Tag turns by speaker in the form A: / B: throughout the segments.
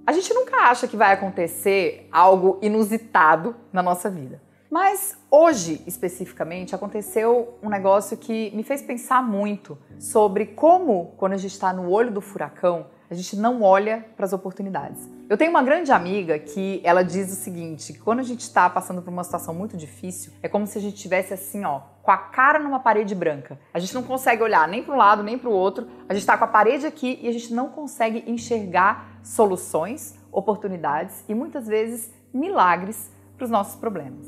A: A gente nunca acha que vai acontecer algo inusitado na nossa vida. Mas hoje, especificamente, aconteceu um negócio que me fez pensar muito sobre como, quando a gente está no olho do furacão, a gente não olha para as oportunidades. Eu tenho uma grande amiga que ela diz o seguinte, que quando a gente está passando por uma situação muito difícil, é como se a gente estivesse assim, ó, com a cara numa parede branca. A gente não consegue olhar nem para um lado, nem para o outro. A gente está com a parede aqui e a gente não consegue enxergar soluções, oportunidades e muitas vezes milagres para os nossos problemas.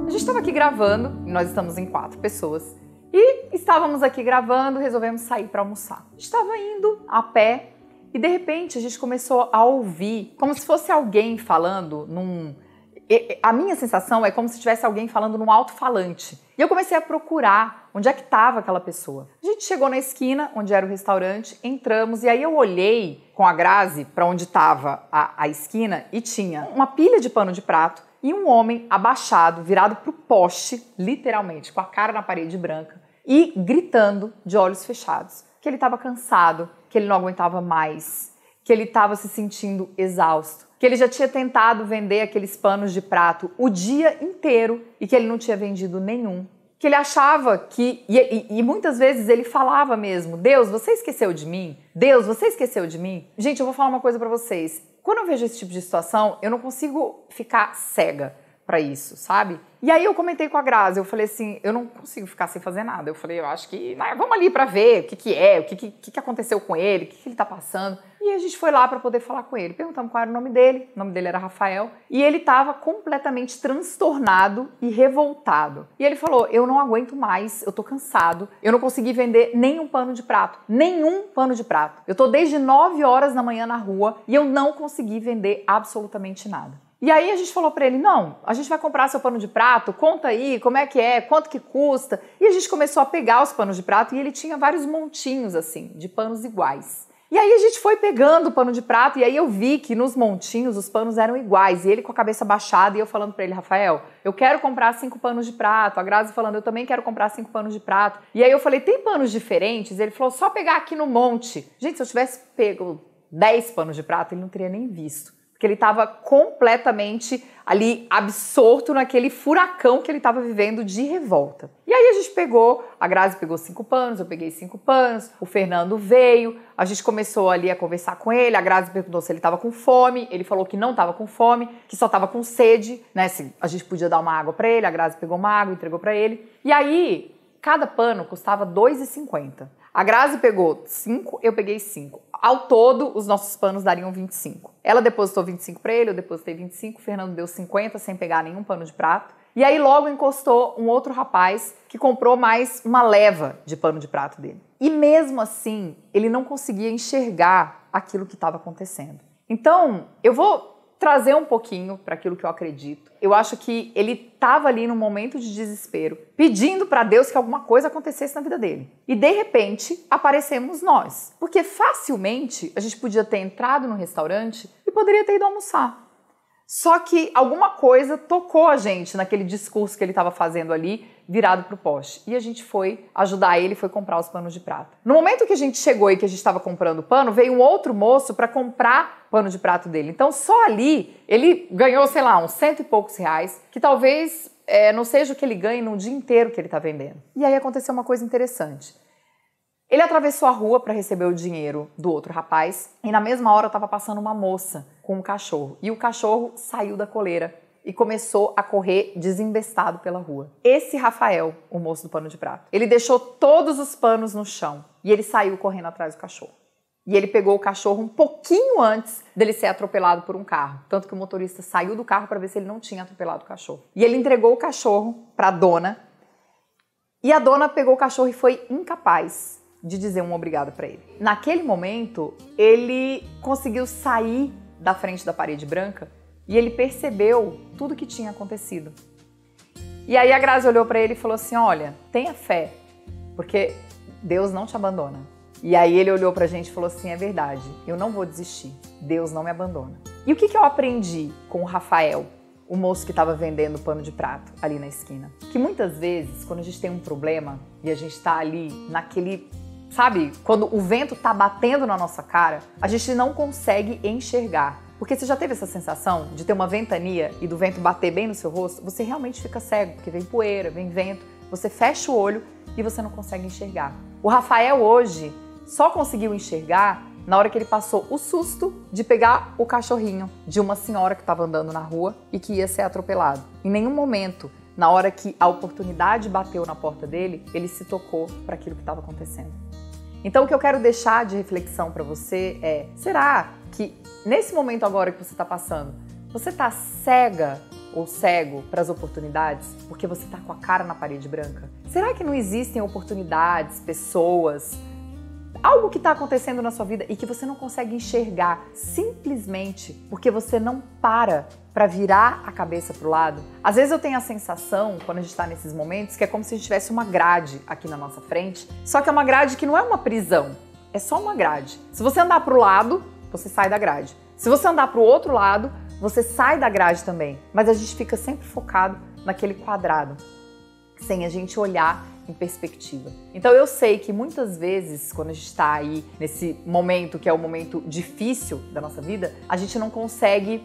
A: A gente estava aqui gravando, nós estamos em 4 pessoas, e estávamos aqui gravando, resolvemos sair para almoçar. Estava indo a pé e de repente a gente começou a ouvir como se fosse alguém falando num... A minha sensação é como se tivesse alguém falando num alto-falante. E eu comecei a procurar onde é que estava aquela pessoa. A gente chegou na esquina, onde era o restaurante, entramos e aí eu olhei com a Grazi para onde estava a esquina e tinha uma pilha de pano de prato e um homem abaixado, virado para o poste, literalmente, com a cara na parede branca e gritando de olhos fechados. Que ele estava cansado, que ele não aguentava mais, que ele estava se sentindo exausto, que ele já tinha tentado vender aqueles panos de prato o dia inteiro e que ele não tinha vendido nenhum. Que ele achava que, e muitas vezes ele falava mesmo, Deus, você esqueceu de mim? Deus, você esqueceu de mim? Gente, eu vou falar uma coisa pra vocês. Quando eu vejo esse tipo de situação, eu não consigo ficar cega pra isso, sabe? E aí eu comentei com a Grazi, eu falei assim, eu não consigo ficar sem fazer nada. Eu falei, eu acho que, vamos ali pra ver o que aconteceu com ele, o que ele tá passando. E a gente foi lá pra poder falar com ele. Perguntamos qual era o nome dele era Rafael. E ele tava completamente transtornado e revoltado. E ele falou, eu não aguento mais, eu tô cansado, eu não consegui vender nenhum pano de prato. Nenhum pano de prato. Eu tô desde 9 horas da manhã na rua e eu não consegui vender absolutamente nada. E aí a gente falou pra ele, não, a gente vai comprar seu pano de prato, conta aí, como é que é, quanto que custa. E a gente começou a pegar os panos de prato e ele tinha vários montinhos assim, de panos iguais. E aí a gente foi pegando o pano de prato e aí eu vi que nos montinhos os panos eram iguais. E ele com a cabeça baixada e eu falando pra ele, Rafael, eu quero comprar 5 panos de prato. A Grazi falando, eu também quero comprar 5 panos de prato. E aí eu falei, tem panos diferentes? Ele falou, só pegar aqui no monte. Gente, se eu tivesse pego 10 panos de prato, ele não teria nem visto. Porque ele estava completamente ali absorto naquele furacão que ele estava vivendo de revolta. E aí a gente pegou, a Grazi pegou 5 panos, eu peguei 5 panos, o Fernando veio, a gente começou ali a conversar com ele, a Grazi perguntou se ele estava com fome, ele falou que não estava com fome, que só estava com sede, né, se a gente podia dar uma água para ele, a Grazi pegou uma água, entregou para ele. E aí, cada pano custava R$ 2,50. A Grazi pegou 5, eu peguei 5. Ao todo, os nossos panos dariam 25. Ela depositou 25 para ele, eu depositei 25, o Fernando deu 50 sem pegar nenhum pano de prato. E aí logo encostou um outro rapaz que comprou mais uma leva de pano de prato dele. E mesmo assim, ele não conseguia enxergar aquilo que estava acontecendo. Então, eu vou trazer um pouquinho para aquilo que eu acredito. Eu acho que ele estava ali num momento de desespero, pedindo para Deus que alguma coisa acontecesse na vida dele. E de repente, aparecemos nós. Porque facilmente a gente podia ter entrado no restaurante e poderia ter ido almoçar. Só que alguma coisa tocou a gente naquele discurso que ele estava fazendo ali, virado para o poste. E a gente foi ajudar ele, foi comprar os panos de prato. No momento que a gente chegou e que a gente estava comprando pano, veio um outro moço para comprar pano de prato dele. Então só ali ele ganhou, sei lá, uns 100 e poucos reais, que talvez não seja o que ele ganhe no dia inteiro que ele está vendendo. E aí aconteceu uma coisa interessante. Ele atravessou a rua para receber o dinheiro do outro rapaz e na mesma hora estava passando uma moça com um cachorro. E o cachorro saiu da coleira e começou a correr desembestado pela rua. Esse Rafael, o moço do pano de prato, ele deixou todos os panos no chão e ele saiu correndo atrás do cachorro. E ele pegou o cachorro um pouquinho antes dele ser atropelado por um carro. Tanto que o motorista saiu do carro para ver se ele não tinha atropelado o cachorro. E ele entregou o cachorro para a dona e a dona pegou o cachorro e foi incapaz de dizer um obrigado para ele. Naquele momento, ele conseguiu sair da frente da parede branca e ele percebeu tudo que tinha acontecido. E aí a Grazi olhou para ele e falou assim, olha, tenha fé, porque Deus não te abandona. E aí ele olhou pra gente e falou assim, é verdade, eu não vou desistir, Deus não me abandona. E o que eu aprendi com o Rafael, o moço que estava vendendo pano de prato ali na esquina? Que muitas vezes, quando a gente tem um problema e a gente tá ali naquele sabe, quando o vento tá batendo na nossa cara, a gente não consegue enxergar. Porque você já teve essa sensação de ter uma ventania e do vento bater bem no seu rosto? Você realmente fica cego, porque vem poeira, vem vento, você fecha o olho e você não consegue enxergar. O Rafael hoje só conseguiu enxergar na hora que ele passou o susto de pegar o cachorrinho de uma senhora que estava andando na rua e que ia ser atropelado. Em nenhum momento, na hora que a oportunidade bateu na porta dele, ele se tocou para aquilo que estava acontecendo. Então o que eu quero deixar de reflexão para você é, será que nesse momento agora que você está passando, você está cega ou cego para as oportunidades porque você está com a cara na parede branca? Será que não existem oportunidades, pessoas, algo que está acontecendo na sua vida e que você não consegue enxergar simplesmente porque você não para virar a cabeça para o lado? Às vezes eu tenho a sensação, quando a gente está nesses momentos, que é como se a gente tivesse uma grade aqui na nossa frente, só que é uma grade que não é uma prisão, é só uma grade. Se você andar para o lado, você sai da grade. Se você andar para o outro lado, você sai da grade também. Mas a gente fica sempre focado naquele quadrado, sem a gente olhar em perspectiva. Então eu sei que muitas vezes, quando a gente está aí nesse momento que é o momento difícil da nossa vida, a gente não consegue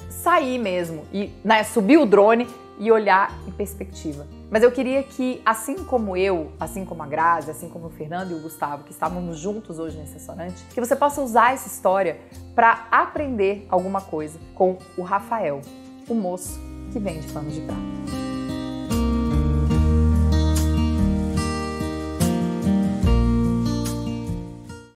A: sair mesmo e subir o drone e olhar em perspectiva. Mas eu queria que, assim como eu, assim como a Grazi, assim como o Fernando e o Gustavo, que estávamos juntos hoje nesse restaurante, que você possa usar essa história para aprender alguma coisa com o Rafael, o moço que vende panos de prato.